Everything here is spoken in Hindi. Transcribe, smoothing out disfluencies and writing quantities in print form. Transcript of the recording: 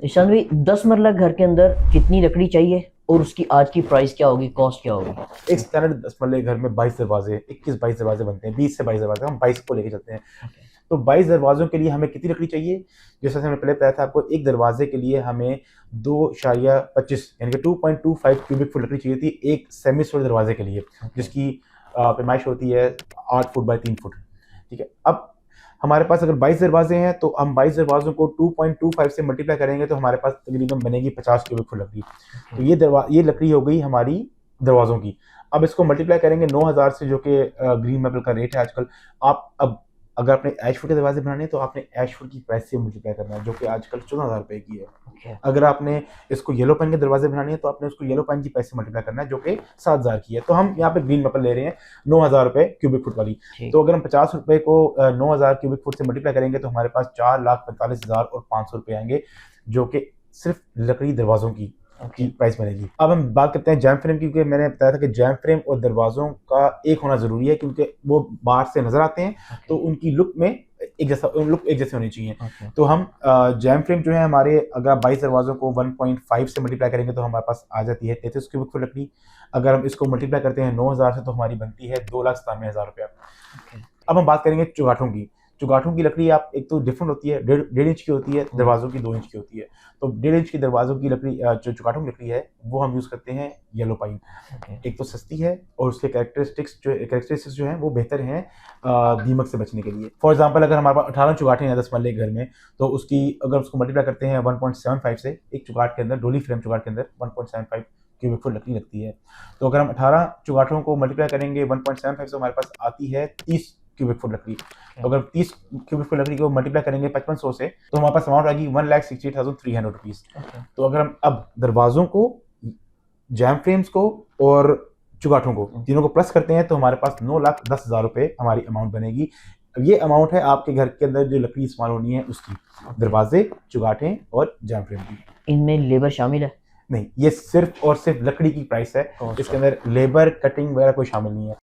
ईशान भाई, 10 मरला घर के अंदर कितनी लकड़ी चाहिए और उसकी आज की प्राइस क्या होगी, कॉस्ट क्या होगी? एक स्टैंडर्ड 10 मरले घर में 22 दरवाजे, 21-22 दरवाजे बनते हैं, 20 से 22 दरवाजे, हम 22 को लेके चलते हैं। तो 22 दरवाजों के लिए हमें कितनी लकड़ी चाहिए? जैसे हमने पहले बताया था आपको, एक दरवाजे के लिए हमें 2.25 यानी कि 2.25 क्यूबिक फुट लकड़ी चाहिए थी एक सेमी स्टोरेज दरवाजे के लिए, जिसकी पैमाइश होती है 8 फुट बाई 3 फुट। ठीक है, अब हमारे पास अगर 22 दरवाजे हैं तो हम 22 दरवाजों को 2.25 से मल्टीप्लाई करेंगे तो हमारे पास तकरीबन बनेगी 50 क्यूबिक फुट लकड़ी। तो ये लकड़ी हो गई हमारी दरवाजों की। अब इसको मल्टीप्लाई करेंगे 9000 से, जो कि ग्रीन मेपल का रेट है आजकल। आप अब अगर आपने एशवुड के दरवाजे बनाने हैं तो आपने एशवुड की प्राइस से मल्टीप्लाई करना है, जो कि आजकल 14,000 रुपए की है। अगर आपने इसको येलो पेन के दरवाजे बनाने हैं तो आपने उसको येलो पेन की प्राइस से मल्टीप्लाई करना है, जो कि 7,000 की है। तो हम यहाँ पे ग्रीन मेपल ले रहे हैं 9,000 रुपए क्यूबिक फुट वाली। तो अगर हम 50 रुपए को 9,000 क्यूबिक फुट से मल्टीप्लाई करेंगे तो हमारे पास 4,45,000 और 500 रुपए आएंगे, जो कि सिर्फ लकड़ी दरवाजों की प्राइस बनेगी। अब हम बात करते हैं जैम फ्रेम की, क्योंकि मैंने बताया था कि जैम फ्रेम और दरवाजों का एक होना जरूरी है, क्योंकि वो बाहर से नजर आते हैं तो उनकी लुक एक जैसे होनी चाहिए। तो हम जैम फ्रेम जो है हमारे, अगर 22 दरवाजों को 1.5 से मल्टीप्लाई करेंगे तो हमारे पास आ जाती है 33 क्यूबिक फुट लकड़ी। अगर हम इसको मल्टीप्लाई करते हैं 9,000 से तो हमारी बनती है 2,97,000 रुपया। अब हम बात करेंगे चुगाठों की। चुगाठों की लकड़ी आप एक तो डिफरेंट होती है, 1.5 इंच की होती है, दरवाजों की 2 इंच की होती है। तो 1.5 इंच की दरवाजों की लकड़ी, जो चुगाठों की लकड़ी है, वो हम यूज़ करते हैं येलो पाइन। एक तो सस्ती है और उसके कैरेक्टरिस्टिक्स जो हैं वो बेहतर हैं दीमक से बचने के लिए। फॉर एग्जांपल, अगर हमारे पास 18 चुगाठें हैं 10 मरले घर में, तो अगर उसको मल्टीप्लाई करते हैं 1.75 से, एक चुगाठ के अंदर, डोली फ्रेम चुगाठ के अंदर 1.75 क्यूबिक फुट लकड़ी लगती है। तो अगर हम 18 चुगाठों को मल्टीप्लाई करेंगे 1.75 से, हमारे पास आती है 30 क्यूबिक फुट लकड़ी। तो अगर 30 क्यूबिक फुट लकड़ी को मल्टीप्लाई करेंगे 5500 से तो हमारे पास अमाउंट आएगी 1,68,300 रुपीज। तो अगर हम अब दरवाजों को, जैम फ्रेम्स को और चुगाठों को, तीनों को प्लस करते हैं तो हमारे पास 9,10,000 रुपए हमारी अमाउंट बनेगी। ये अमाउंट है आपके घर के अंदर जो लकड़ी इस्तेमाल होनी है उसकी, दरवाजे, चुगाठें और जैम फ्रेम की। इनमें लेबर शामिल है? नहीं, ये सिर्फ और सिर्फ लकड़ी की प्राइस है, इसके अंदर लेबर, कटिंग वगैरह कोई शामिल नहीं है।